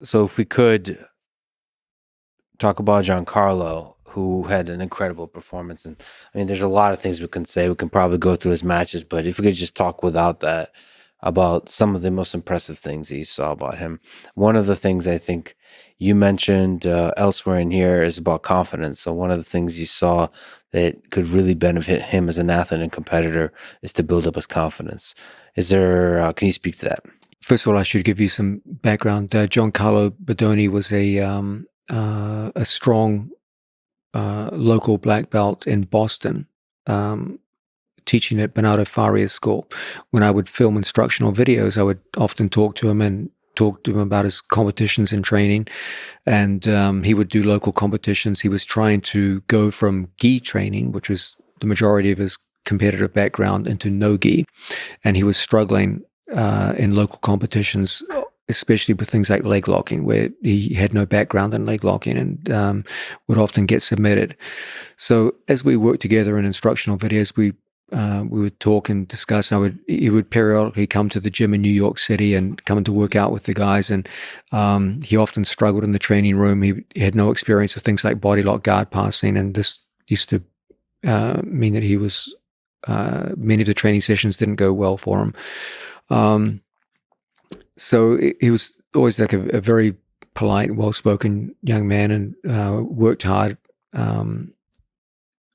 So if we could talk about Giancarlo, who had an incredible performance. And I mean, there's a lot of things we can say. We can probably go through his matches, but if we could just talk without that about some of the most impressive things that you saw about him. One of the things I think you mentioned elsewhere in here is about confidence. So one of the things you saw that could really benefit him as an athlete and competitor is to build up his confidence. Is there? Can you speak to that? First of all, I should give you some background. Giancarlo Bodoni was a strong local black belt in Boston, teaching at Bernardo Faria's school. When I would film instructional videos, I would often talk to him about his competitions and training. And he would do local competitions. He was trying to go from gi training, which was the majority of his competitive background, into no gi. And he was struggling in local competitions, especially with things like leg locking, where he had no background in leg locking and would often get submitted. So as we worked together in instructional videos, we would talk and discuss. He would periodically come to the gym in New York City and come to work out with the guys. And he often struggled in the training room. He had no experience with things like body lock, guard passing, and this used to mean that he was many of the training sessions didn't go well for him. So he was always like a very polite, well-spoken young man, and worked hard.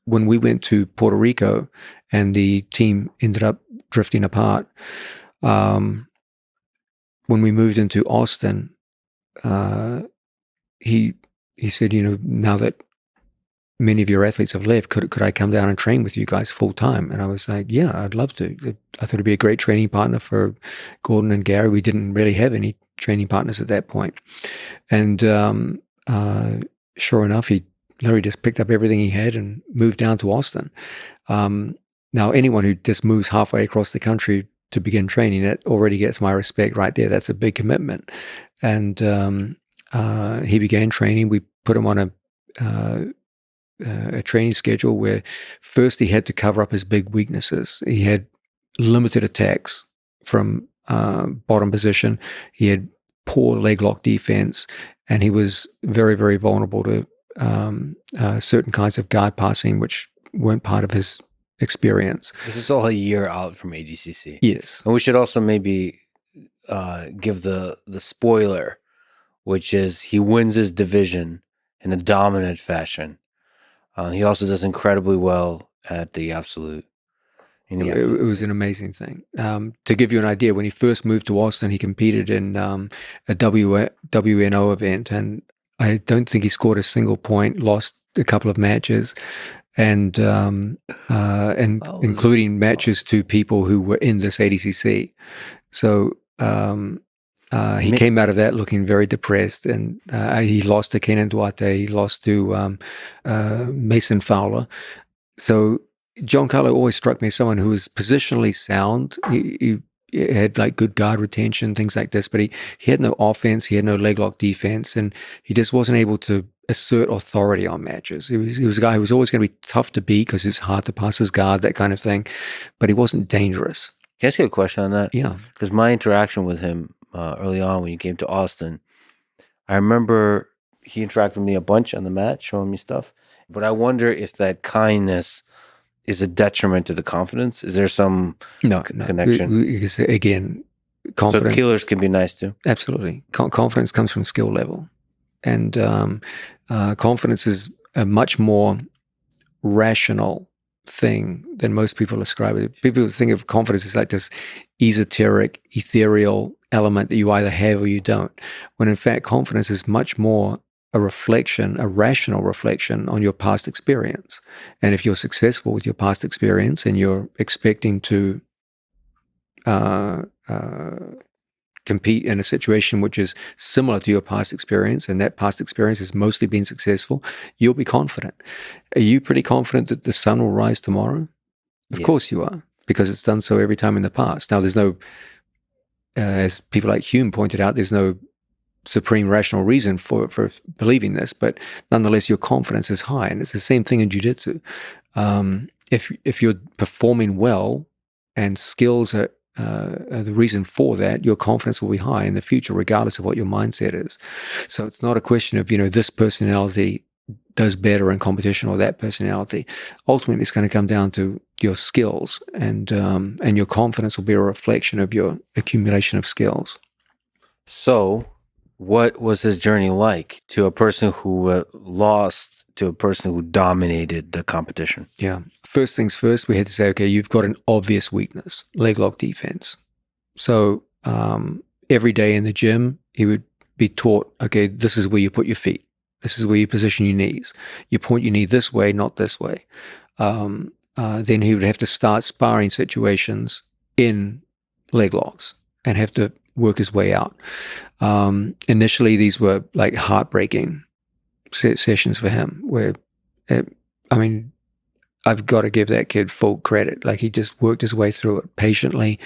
When we went to Puerto Rico and the team ended up drifting apart, when we moved into Austin, he said, now that many of your athletes have left, could I come down and train with you guys full time? And I was like, yeah, I'd love to. I thought it'd be a great training partner for Gordon and Gary. We didn't really have any training partners at that point. And sure enough, he literally just picked up everything he had and moved down to Austin. Now, anyone who just moves halfway across the country to begin training, that already gets my respect right there. That's a big commitment. And he began training. We put him on a training schedule where first he had to cover up his big weaknesses. He had limited attacks from bottom position. He had poor leg lock defense, and he was very, very vulnerable to certain kinds of guard passing, which weren't part of his experience. This is all a year out from ADCC. Yes. And we should also maybe give the spoiler, which is he wins his division in a dominant fashion. He also does incredibly well at the absolute. It was an amazing thing. To give you an idea, when he first moved to Austin, he competed in a WNO event, and I don't think he scored a single point, lost a couple of matches, and including matches to people who were in this ADCC. So he came out of that looking very depressed, and he lost to Kenan Duarte. He lost to Mason Fowler. So Giancarlo always struck me as someone who was positionally sound. He had like good guard retention, things like this, but he had no offense. He had no leg lock defense, and he just wasn't able to assert authority on matches. He was a guy who was always going to be tough to beat because it was hard to pass his guard, that kind of thing, but he wasn't dangerous. Can I ask you a question on that? Yeah. Because my interaction with him early on when you came to Austin, I remember he interacted with me a bunch on the mat, showing me stuff. But I wonder if that kindness is a detriment to the confidence. Is there some connection? Because again, confidence. So killers can be nice too. Absolutely. Confidence comes from skill level. And confidence is a much more rational thing than most people ascribe it. People think of confidence as like this esoteric, ethereal element that you either have or you don't, when in fact confidence is much more a reflection, a rational reflection on your past experience. And if you're successful with your past experience and you're expecting to compete in a situation which is similar to your past experience, and that past experience has mostly been successful, you'll be confident. Are you pretty confident that the sun will rise tomorrow? Of course you are, because it's done so every time in the past. Now, there's no, as people like Hume pointed out, there's no supreme rational reason for believing this, but nonetheless, your confidence is high. And it's the same thing in jiu-jitsu. If you're performing well and skills are the reason for that, your confidence will be high in the future, regardless of what your mindset is. So it's not a question of, this personality does better in competition or that personality. Ultimately, it's going to come down to your skills, and your confidence will be a reflection of your accumulation of skills. So, what was his journey like to a person who lost to a person who dominated the competition? Yeah. First things first, we had to say, okay, you've got an obvious weakness, leg lock defense. So every day in the gym, he would be taught, okay, this is where you put your feet. This is where you position your knees. You point your knee this way, not this way. Then he would have to start sparring situations in leg locks and have to work his way out. Initially, these were like heartbreaking sessions for him, where, I've got to give that kid full credit. Like, he just worked his way through it patiently,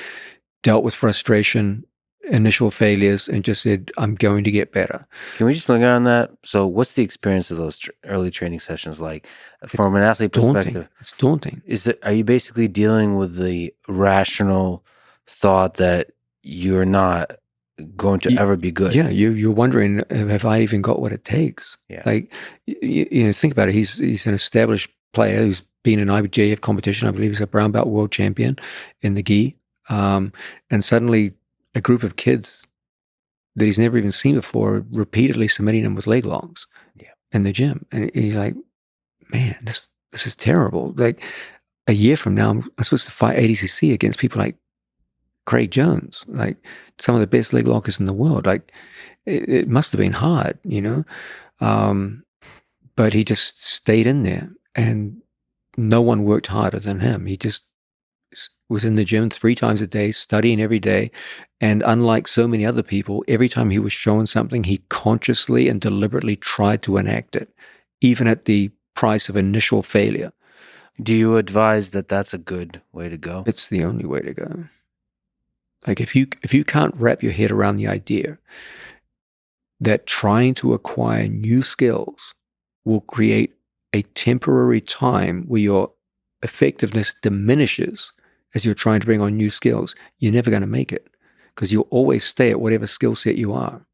dealt with frustration, initial failures, and just said, I'm going to get better. Can we just look on that? So what's the experience of those early training sessions like from an athlete perspective? It's daunting. Are you basically dealing with the rational thought that you're not going to ever be good? Yeah, you're wondering, have I even got what it takes? Yeah. Like, think about it. He's an established player who's been in IBJJF competition. I believe he's a brown belt world champion in the gi. And suddenly a group of kids that he's never even seen before repeatedly submitting him with leg locks in the gym. And he's like, man, this is terrible. Like, a year from now, I'm supposed to fight ADCC against people like Craig Jones, like some of the best leg lockers in the world. Like, it must have been hard, but he just stayed in there, and no one worked harder than him. He just was in the gym 3 times a day, studying every day. And unlike so many other people, every time he was shown something, he consciously and deliberately tried to enact it, even at the price of initial failure. Do you advise that that's a good way to go? It's the only way to go. Like, if you can't wrap your head around the idea that trying to acquire new skills will create a temporary time where your effectiveness diminishes as you're trying to bring on new skills, you're never going to make it, because you'll always stay at whatever skill set you are.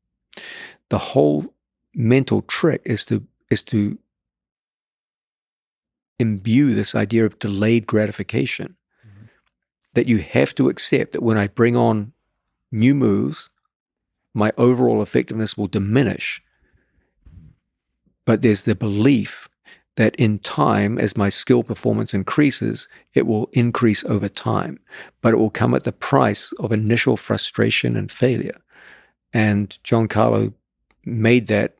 The whole mental trick is to imbue this idea of delayed gratification, that you have to accept that when I bring on new moves, my overall effectiveness will diminish. But there's the belief that in time, as my skill performance increases, it will increase over time, but it will come at the price of initial frustration and failure. And Giancarlo made that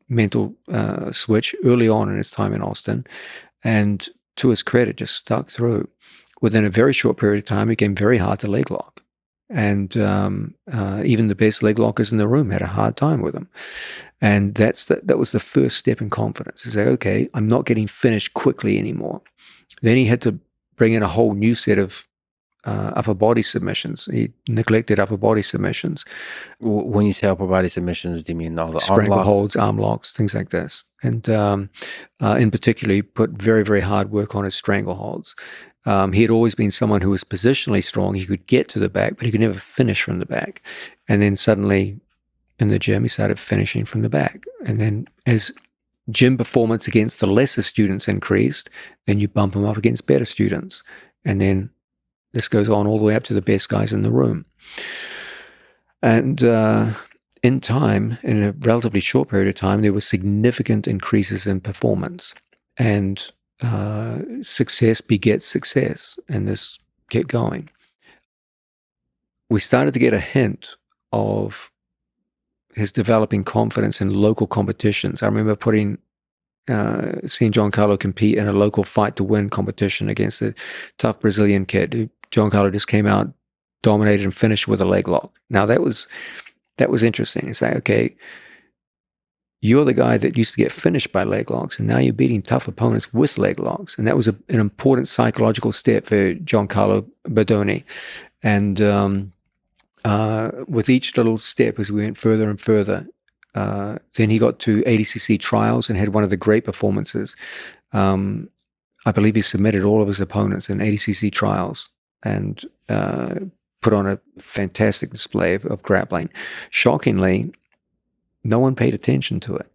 mental switch early on in his time in Austin, and to his credit, just stuck through. Within a very short period of time, it became very hard to leg lock. And even the best leg lockers in the room had a hard time with him. And that was the first step in confidence, to say, okay, I'm not getting finished quickly anymore. Then he had to bring in a whole new set of upper body submissions. He neglected upper body submissions. When you say upper body submissions, do you mean all the strangleholds, arm locks, things like this? And in particular, he put very, very hard work on his strangleholds. He had always been someone who was positionally strong. He could get to the back, but he could never finish from the back. And then suddenly in the gym, he started finishing from the back. And then as gym performance against the lesser students increased, then you bump him up against better students. And then this goes on all the way up to the best guys in the room. And in time, in a relatively short period of time, there were significant increases in performance. And success begets success, and this kept going. We started to get a hint of his developing confidence in local competitions. I remember seeing Giancarlo compete in a local fight to win competition against a tough Brazilian kid who Giancarlo just came out, dominated, and finished with a leg lock. Now that was interesting. It's like, okay, you're the guy that used to get finished by leg locks, and now you're beating tough opponents with leg locks. And that was an important psychological step for Giancarlo Bodoni. And with each little step, as we went further and further, then he got to ADCC trials and had one of the great performances. I believe he submitted all of his opponents in ADCC trials and put on a fantastic display of grappling. Shockingly, no one paid attention to it.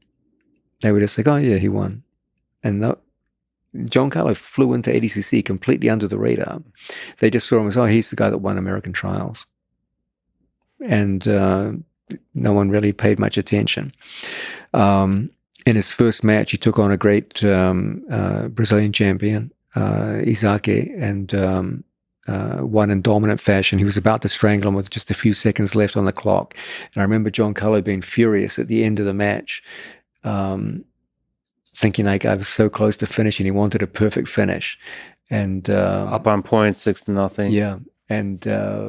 They were just like, oh yeah, he won. And Giancarlo flew into ADCC completely under the radar. They just saw him as, oh, he's the guy that won American trials. And no one really paid much attention. In his first match, he took on a great Brazilian champion, Izake, and won in dominant fashion. He was about to strangle him with just a few seconds left on the clock. And I remember Giancarlo being furious at the end of the match, thinking like I was so close to finishing. He wanted a perfect finish. And up on points, 6-0. Yeah. And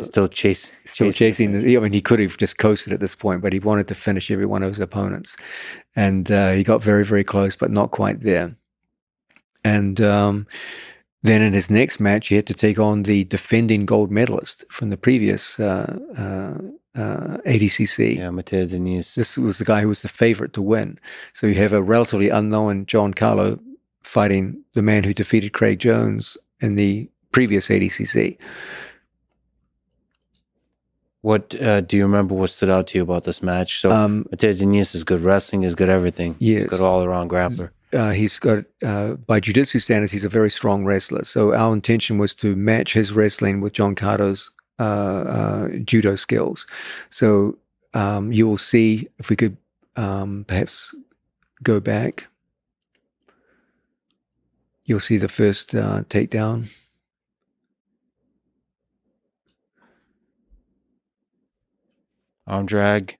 still chasing. I mean, he could have just coasted at this point, but he wanted to finish every one of his opponents. And he got very, very close, but not quite there. And then in his next match, he had to take on the defending gold medalist from the previous ADCC. Yeah, Matteo Diniz. This was the guy who was the favorite to win. So you have a relatively unknown Giancarlo fighting the man who defeated Craig Jones in the previous ADCC. What do you remember? What stood out to you about this match? So Matteo Diniz is good wrestling, is good everything. Yes, good all around grappler. He's got, by jiu-jitsu standards, he's a very strong wrestler. So our intention was to match his wrestling with Giancarlo's judo skills. So you will see, if we could perhaps go back, you'll see the first takedown. Arm drag.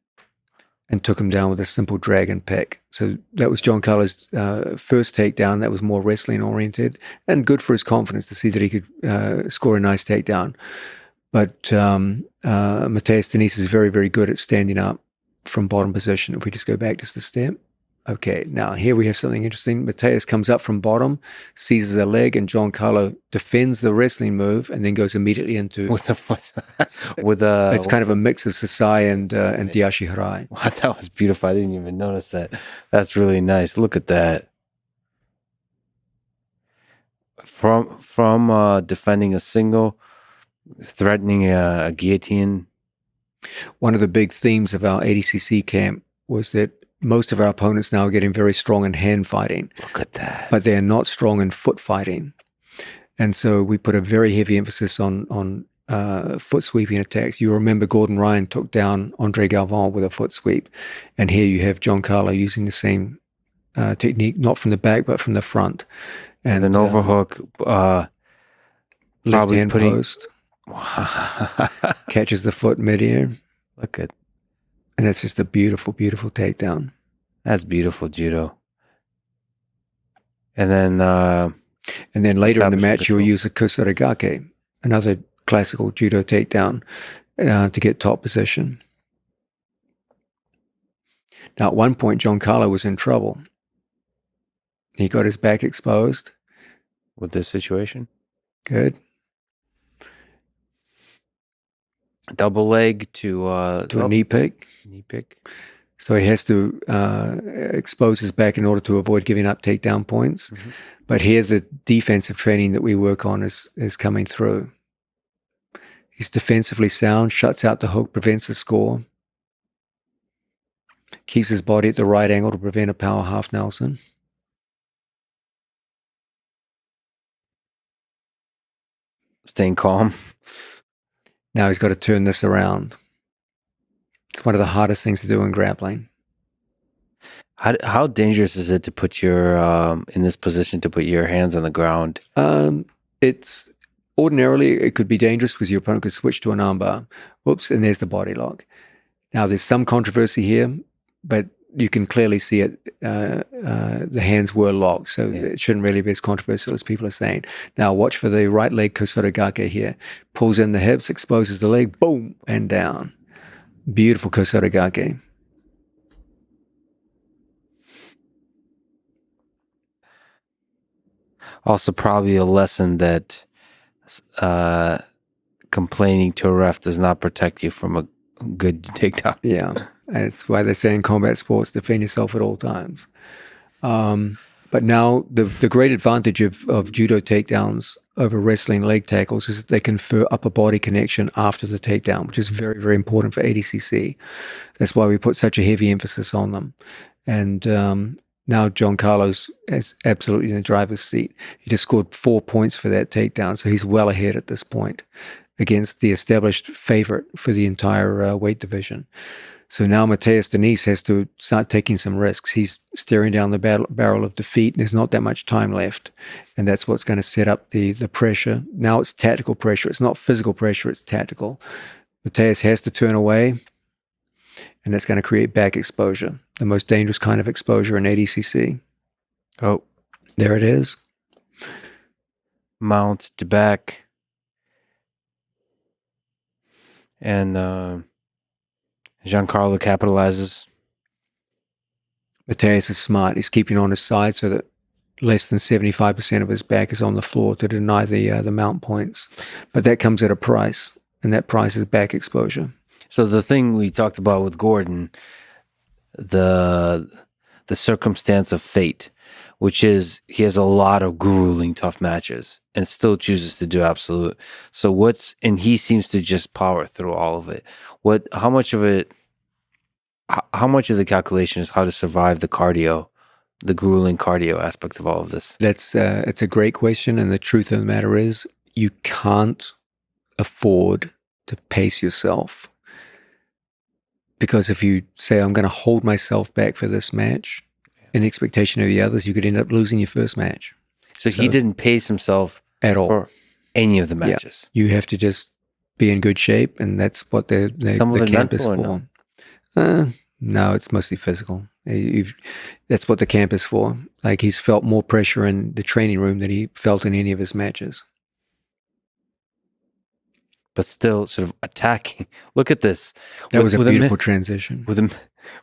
And took him down with a simple drag and pick. So that was Giancarlo's first takedown. That was more wrestling oriented and good for his confidence to see that he could score a nice takedown. But Matthias Diniz is very, very good at standing up from bottom position. If we just go back just a step. Okay, now here we have something interesting. Matthias comes up from bottom, seizes a leg, and Giancarlo defends the wrestling move and then goes immediately into... With the foot. It's kind of a mix of Sasai and Diashi Harai. Wow, that was beautiful. I didn't even notice that. That's really nice. Look at that. From defending a single, threatening a guillotine. One of the big themes of our ADCC camp was that most of our opponents now are getting very strong in hand fighting. Look at that. But they're not strong in foot fighting. And so we put a very heavy emphasis on foot sweeping attacks. You remember Gordon Ryan took down Andre Galvin with a foot sweep. And here you have Giancarlo using the same technique, not from the back, but from the front. And an overhook. Left hand post. Catches the foot midair. Look at. And that's just a beautiful, beautiful takedown. That's beautiful judo. And then later in the match, you will use a kosorigake, another classical judo takedown, to get top position. Now, at one point, Giancarlo was in trouble. He got his back exposed. With this situation? Good. Double leg to a knee pick. Knee pick. So he has to expose his back in order to avoid giving up takedown points. Mm-hmm. But here's the defensive training that we work on is coming through. He's defensively sound, shuts out the hook, prevents the score. Keeps his body at the right angle to prevent a power half Nelson. Staying calm. Now he's got to turn this around. It's one of the hardest things to do in grappling. How dangerous is it to put your in this position to put your hands on the ground? It's ordinarily it could be dangerous because your opponent could switch to an armbar. Whoops, and there's the body lock. Now there's some controversy here, but you can clearly see it. The hands were locked, so it shouldn't really be as controversial as people are saying. Now watch for the right leg kosorigake here. Pulls in the hips, exposes the leg, boom, and down. Beautiful kosorigake. Also, probably a lesson that complaining to a ref does not protect you from a good takedown. Yeah, that's why they say in combat sports, defend yourself at all times. But now the great advantage of judo takedowns over wrestling leg tackles is that they confer upper body connection after the takedown, which is very, very important for ADCC. That's why we put such a heavy emphasis on them. And now Giancarlo's is absolutely in the driver's seat. He just scored 4 points for that takedown, so he's well ahead at this point against the established favorite for the entire weight division. So now Mateus Denise has to start taking some risks. He's staring down the barrel of defeat. There's not that much time left. And that's what's going to set up the pressure. Now it's tactical pressure. It's not physical pressure. It's tactical. Mateus has to turn away, and that's going to create back exposure, the most dangerous kind of exposure in ADCC. Oh, there it is. Mount to back. And Giancarlo capitalizes. Mateus is smart. He's keeping on his side so that less than 75% of his back is on the floor to deny the mount points. But that comes at a price, and that price is back exposure. So the thing we talked about with Gordon, the circumstance of fate, which is he has a lot of grueling tough matches and still chooses to do absolute. So and he seems to just power through all of it. How much of the calculation is how to survive the cardio, the grueling cardio aspect of all of this? It's a great question. And the truth of the matter is you can't afford to pace yourself. Because if you say, I'm going to hold myself back for this match in expectation of the others, you could end up losing your first match. So he didn't pace himself at all for any of the matches. Yeah. You have to just be in good shape, and that's what the camp is for. No, it's mostly physical. That's what the camp is for. Like, he's felt more pressure in the training room than he felt in any of his matches. But still sort of attacking. Look at this. That was a beautiful transition.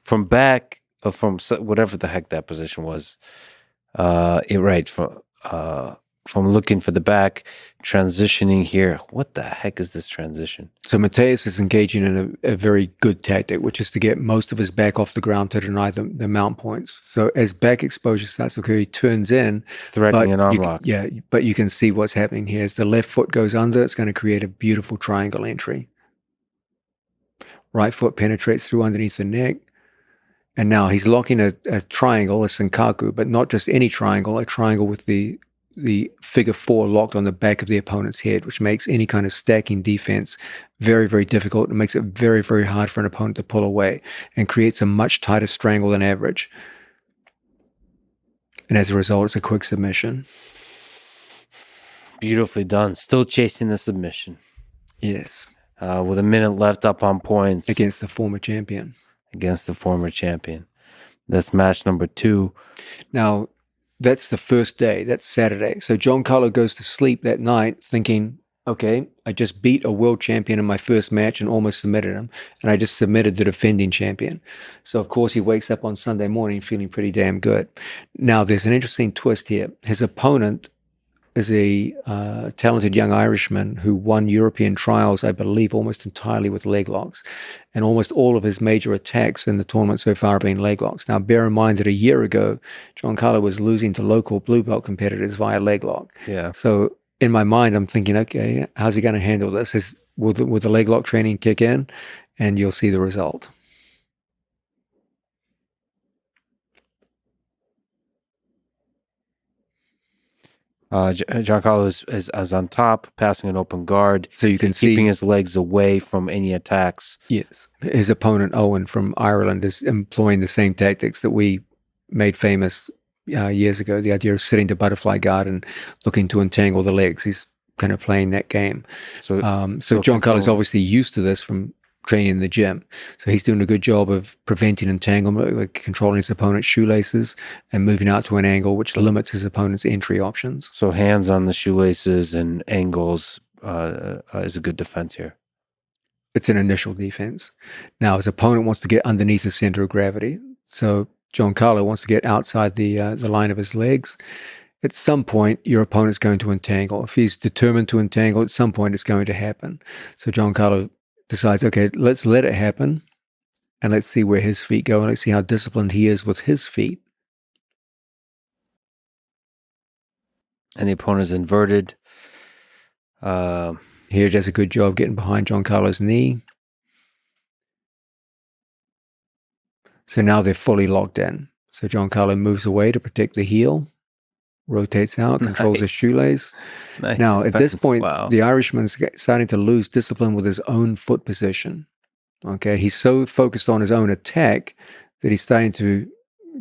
From back, or from whatever the heck that position was. Right, from looking for the back, transitioning here. What the heck is this transition? So Mateus is engaging in a very good tactic, which is to get most of his back off the ground to deny the mount points. So as back exposure starts to occur, he turns in. Threatening an arm lock. Yeah, but you can see what's happening here. As the left foot goes under, it's going to create a beautiful triangle entry. Right foot penetrates through underneath the neck. And now he's locking a triangle, a senkaku, but not just any triangle, a triangle with the figure 4 locked on the back of the opponent's head, which makes any kind of stacking defense very, very difficult. It makes it very, very hard for an opponent to pull away and creates a much tighter strangle than average. And as a result, it's a quick submission. Beautifully done. Still chasing the submission. Yes. With a minute left up on points. Against the former champion. That's match number 2. Now, that's the first day. That's Saturday. So Giancarlo goes to sleep that night thinking, okay, I just beat a world champion in my first match and almost submitted him. And I just submitted the defending champion. So, of course, he wakes up on Sunday morning feeling pretty damn good. Now, there's an interesting twist here. His opponent is a talented young Irishman who won European trials, I believe, almost entirely with leg locks. And almost all of his major attacks in the tournament so far have been leg locks. Now, bear in mind that a year ago, Giancarlo was losing to local blue belt competitors via leg lock. Yeah. So in my mind, I'm thinking, okay, how's he going to handle this? Will the leg lock training kick in? And you'll see the result. Giancarlo is on top, passing an open guard. So you can see keeping his legs away from any attacks. Yes. His opponent, Owen from Ireland, is employing the same tactics that we made famous years ago. The idea of sitting to butterfly guard and looking to entangle the legs. He's kind of playing that game. So Giancarlo is obviously used to this from training in the gym. So he's doing a good job of preventing entanglement, like controlling his opponent's shoelaces and moving out to an angle which limits his opponent's entry options. So hands on the shoelaces and angles is a good defense here. It's an initial defense. Now his opponent wants to get underneath the center of gravity. So Giancarlo wants to get outside the line of his legs. At some point, your opponent's going to entangle. If he's determined to entangle, at some point it's going to happen. So Giancarlo decides, okay, let's let it happen and let's see where his feet go and let's see how disciplined he is with his feet. And the opponent's inverted. Here does a good job getting behind Giancarlo's knee. So now they're fully locked in. So Giancarlo moves away to protect the heel, rotates out, controls his shoelace. Nice. Now, at this point, Wow. the Irishman's starting to lose discipline with his own foot position. Okay, he's so focused on his own attack that he's starting to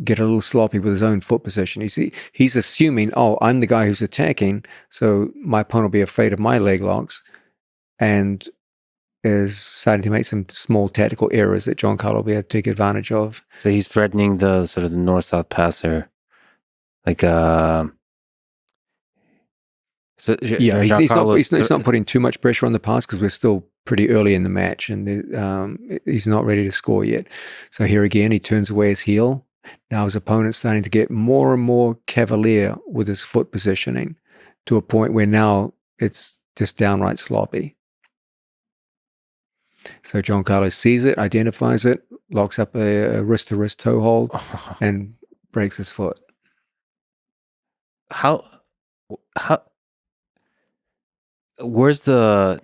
get a little sloppy with his own foot position. You see, he's assuming, oh, I'm the guy who's attacking, so my opponent will be afraid of my leg locks, and is starting to make some small tactical errors that Giancarlo will be able to take advantage of. So he's threatening the sort of the north-south passer, like So yeah, he's not putting too much pressure on the pass because we're still pretty early in the match, and he's not ready to score yet. So here again, he turns away his heel. Now his opponent's starting to get more and more cavalier with his foot positioning to a point where now it's just downright sloppy. So Giancarlo sees it, identifies it, locks up a wrist-to-wrist toe hold, and breaks his foot. How? Where's the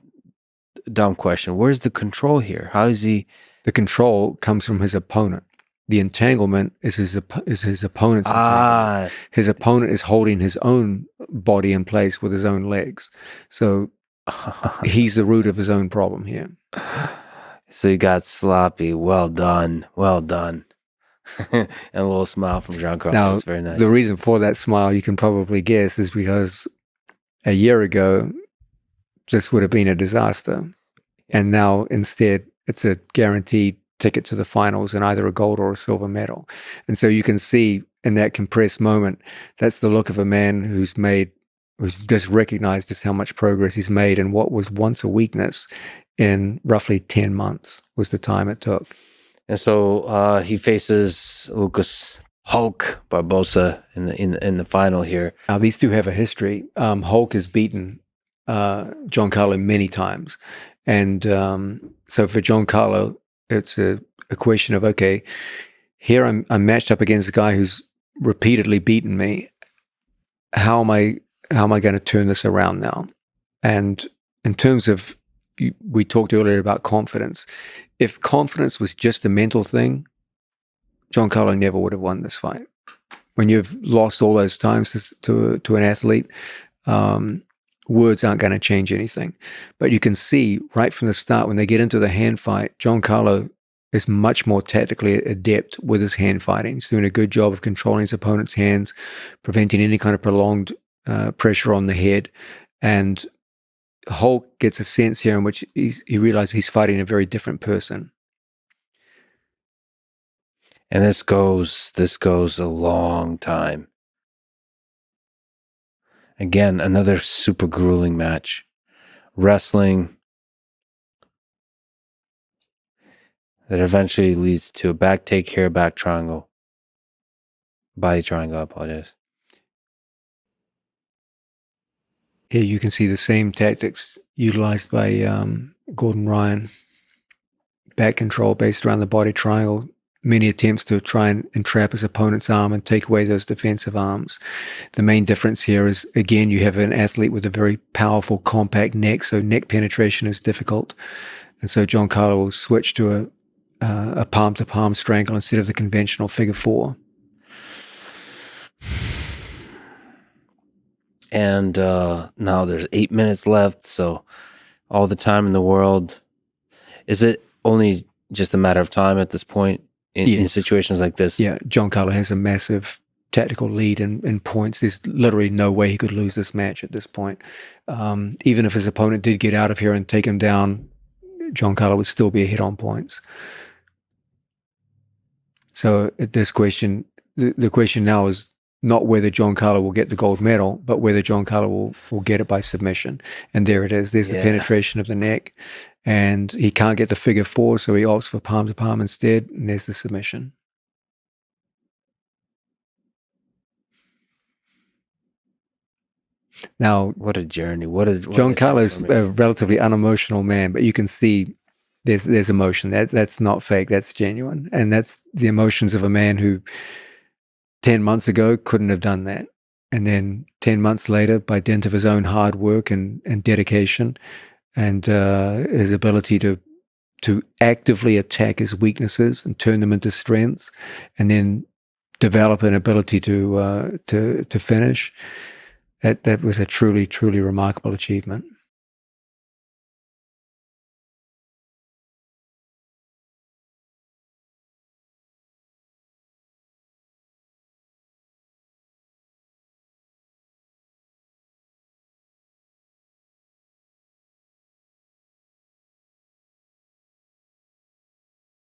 dumb question? Where's the control here? How is he? The control comes from his opponent. The entanglement is his opponent's entanglement. His opponent is holding his own body in place with his own legs. So he's the root of his own problem here. So he got sloppy. Well done. Well done. And a little smile from Giancarlo. Now, That's very nice. The reason for that smile, you can probably guess, is because a year ago, this would have been a disaster. And now, instead, it's a guaranteed ticket to the finals and either a gold or a silver medal. And so you can see in that compressed moment, that's the look of a man who's just recognized just how much progress he's made in what was once a weakness in roughly 10 months was the time it took. And so he faces Lucas Hulk Barbosa in the final here. Now, these two have a history. Hulk has beaten Giancarlo many times. And so for Giancarlo, it's a question of, okay, here I'm matched up against a guy who's repeatedly beaten me. How am I going to turn this around now? And in terms of, we talked earlier about confidence. If confidence was just a mental thing, Giancarlo never would have won this fight. When you've lost all those times to an athlete, words aren't going to change anything. But you can see right from the start, when they get into the hand fight, Giancarlo is much more tactically adept with his hand fighting. He's doing a good job of controlling his opponent's hands, preventing any kind of prolonged pressure on the head. And Hulk gets a sense here in which he realizes he's fighting a very different person. And this goes a long time. Again, another super grueling match. Wrestling that eventually leads to a back take here, back triangle. Body triangle, I apologize. Here you can see the same tactics utilized by Gordon Ryan. Back control based around the body triangle. Many attempts to try and entrap his opponent's arm and take away those defensive arms. The main difference here is, again, you have an athlete with a very powerful, compact neck, so neck penetration is difficult. And so Giancarlo will switch to a palm-to-palm strangle instead of the conventional figure four. And now there's 8 minutes left, so all the time in the world. Is it only just a matter of time at this point in situations like this? Yeah, Giancarlo has a massive tactical lead in points. There's literally no way he could lose this match at this point. Even if his opponent did get out of here and take him down, Giancarlo would still be ahead on points. So at this question, the question now is not whether Giancarlo will get the gold medal, but whether Giancarlo will get it by submission. And there it is. There's the penetration of the neck. And he can't get the figure four, so he opts for palm-to-palm instead, and there's the submission. Now, what a journey. Giancarlo's a relatively unemotional man, but you can see there's emotion. That's not fake. That's genuine. And that's the emotions of a man who 10 months ago couldn't have done that. and then 10 months later, by dint of his own hard work and dedication, and his ability to actively attack his weaknesses and turn them into strengths, and then develop an ability to finish. That was a truly remarkable achievement.